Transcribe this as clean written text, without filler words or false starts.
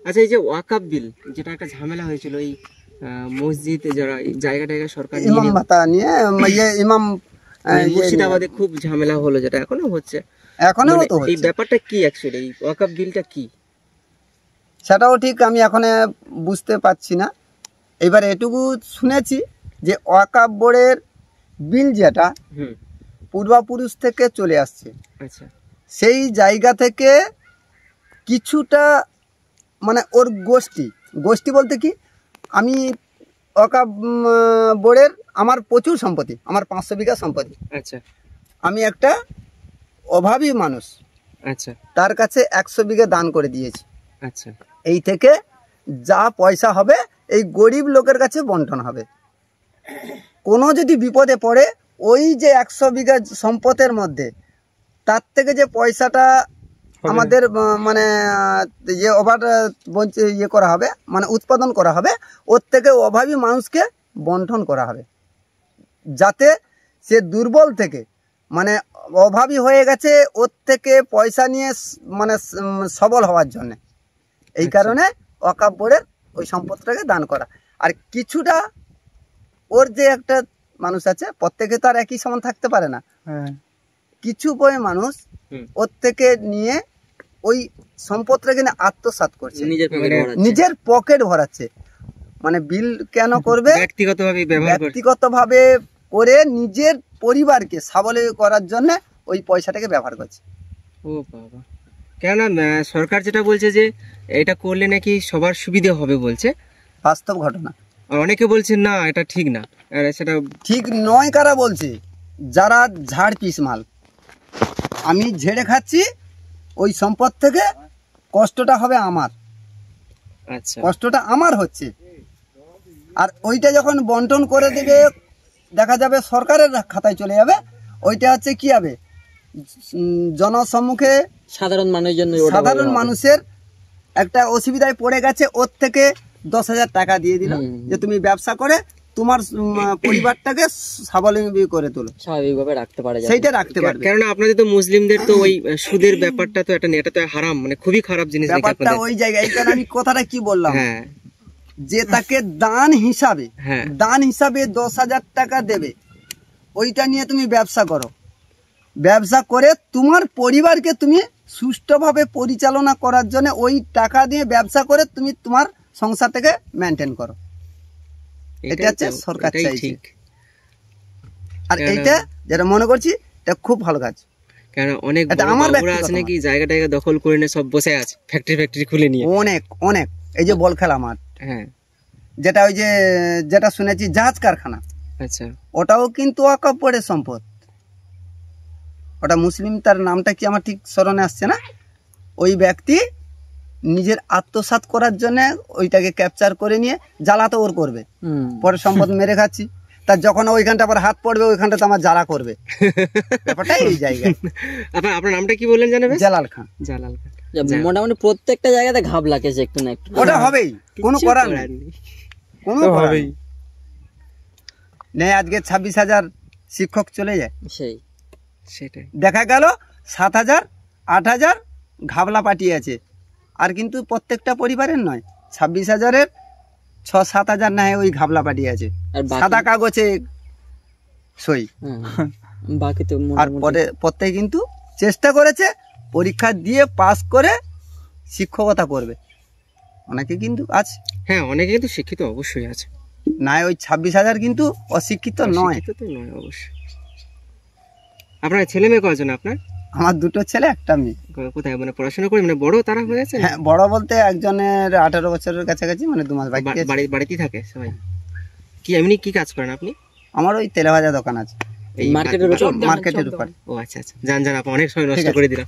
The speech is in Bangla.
আচ্ছা, এই যে ওয়াকফ বিল, যেটা একটা ঝামেলা হয়েছিল, এই মসজিদ যারা জায়গা সরকার ইমাম ভাতা নিয়ে ইমাম মুর্শিদাবাদে খুব ঝামেলা হলো, যেটা এখনো হচ্ছে। এই ব্যাপারটা কি অ্যাকচুয়ালি, এই ওয়াকফ বিলটা কি? সেটাও ঠিক আমি এখন বুঝতে পারছি না। এবার এটুকু শুনেছি যে ওয়াকফ বোর্ডের বিল যেটা পূর্বপুরুষ থেকে চলে আসছে, আচ্ছা, সেই জায়গা থেকে কিছুটা মানে ওর গোষ্ঠী বলতে কি, আমি ওয়াকফ বোর্ডের আমার প্রচুর সম্পত্তি, আমার 500 বিঘা সম্পত্তি। আচ্ছা, আমি একটা অভাবী মানুষ, আচ্ছা, তার কাছে 100 বিঘা দান করে দিয়েছি। আচ্ছা, এই থেকে যা পয়সা হবে এই গরিব লোকের কাছে বন্টন হবে। কোনো যদি বিপদে পড়ে ওই যে 100 বিঘা সম্পদের মধ্যে তার থেকে যে পয়সাটা আমাদের মানে করা হবে, মানে উৎপাদন করা হবে, ওর থেকে অভাবী মানুষকে বন্টন করা হবে, যাতে সে দুর্বল থেকে মানে অভাবী হয়ে গেছে ওর থেকে পয়সা নিয়ে মানে সবল হওয়ার জন্য। এই কারণে ওয়াকফ বোর্ডের ওই সম্পদটাকে দান করা। আর কিছুটা ওর যে একটা মানুষ আছে, প্রত্যেকে তো আর একই সমান থাকতে পারে না, কিছু মানুষ ওর থেকে নিয়ে ওই সম্পদটাকে আত্মসাৎ করছে, নিজের পকেট ভরাচ্ছে। মানে বিল কেন করবে? ব্যক্তিগতভাবে করে নিজের পরিবারকে স্বাবলম্বী করার জন্য ওই পয়সাটাকে ব্যবহার করছে। ও বাবা, কেননা সরকার যেটা বলছে যে এটা করলে নাকি সবার সুবিধা হবে বলছে, বাস্তব ঘটনা। অনেকে বলছে না এটা ঠিক না, সেটা ঠিক নয়। কারা বলছে? যারা ঝাড় পিস মাল। আমি ঝেড়ে খাচ্ছি, ওই সম্পদ থেকে কষ্টটা হবে আমার। আচ্ছা, কষ্টটা আমার হচ্ছে। আর ওইটা যখন বন্টন করে দেবে, দেখা যাবে সরকারের খাতায় চলে যাবে। ওইটা হচ্ছে কি হবে, জনসম্মুখে সাধারণ মানুষের একটা অসুবিধায় পড়ে গেছে, ওর থেকে 10,000 টাকা দিয়ে দিল যে তুমি ব্যবসা করে তোমার পরিবারটাকে স্বাবলম্বী করে তোলো, স্বাভাবিকভাবে রাখতে পারে, সেইটা রাখতে পারবে। কারণ আপনাদের তো মুসলিমদের তো ওই সুদের ব্যাপারটা তো এটা তো হারাম, মানে খুবই খারাপ জিনিস ব্যাপারটা ওই জায়গায়। এই কারণে আমি কথাটা কি বললাম, যে তাকে দান হিসাবে 10,000 টাকা দেবে, ওইটা নিয়ে তুমি ব্যবসা করো, ব্যবসা করে তোমার পরিবারকে তুমি সুষ্ঠুভাবে পরিচালনা করার জন্য ওই টাকা দিয়ে ব্যবসা করে তুমি তোমার সংসারটাকে মেনটেন করো। এটা হচ্ছে সরকার চাইছে। আর এইটা যেটা মনে করছি এটা খুব ভালো কাজ। কারণ অনেক বাবুরা আছে নাকি জায়গা দখল করে নিয়ে সব বসে আছে, ফ্যাক্টরি খুলে নিয়ে অনেক এই যে বল খেলা মাঠ, যেটা ওই যেটা শুনেছি জাহাজ কারখানা, আচ্ছা, ওটাও কিন্তু ওয়াকফ বোর্ডের সম্পদ। ওটা মুসলিম, তার নামটা কি আমার ঠিক স্মরণে আসছে না। ওই ব্যক্তি নিজের আত্মসাৎ করার জন্য ওইটাকে ক্যাপচার করে নিয়ে জ্বালাতে ওর করবে, পরে সম্পদ মেরে খাচ্ছি। তার যখন ওইখানটা আবার হাত পড়বে, ওইখানটা তো আমার জ্বালা করবে। ব্যাপারটাই এই জায়গায়। আপনার নামটা কি বললেন জানাবেন? জালাল খান। মোটামুটি প্রত্যেকটা জায়গাতে ঘাবলা কেছে একটু না একটু। ওটা হবেই, কোনো করার নেই, কোনো হবেই নেই। আজকে 26,000 শিক্ষক চলে যায়, সেটাই দেখা গেল 7,000 8,000 ঘাবলা পাঠিয়েছে। আর কিন্তু প্রত্যেকটা পরিবারের নয়, 26,000-এর 6-7,000 না ওই ঘাবলা পাঠিয়েছে, সাদা কাগজে সই। বাকি তো আর পরে প্রত্যেকে কিন্তু চেষ্টা করেছে পরীক্ষা দিয়ে পাস করে শিক্ষকতা করবে। অনেকে কিন্তু আছে, অনেকে কিন্তু শিক্ষিত অবশ্যই আছে, না ওই 26,000 কিন্তু অশিক্ষিত নয়। অবশ্যই। আপনার ছেলে মেয়ে কয়জন? আপনার? আমার 2 ছেলে 1 মেয়ে। কোথায় মানে পড়াশোনা করে, মানে বড় তারা হয়েছে? হ্যাঁ, বড় বলতে একজনের 18 বছরের কাছাকাছি, মানে 2 মাস বাকি। বাড়িতেই থাকে সবাই? কি এমনি কি কাজ করেন আপনি? আমার ওই তেলে ভাজা দোকান আছে, মার্কেটের উপর। মার্কেটের উপর। ও আচ্ছা, যান আপনি, অনেক সময় নষ্ট করে দিলাম।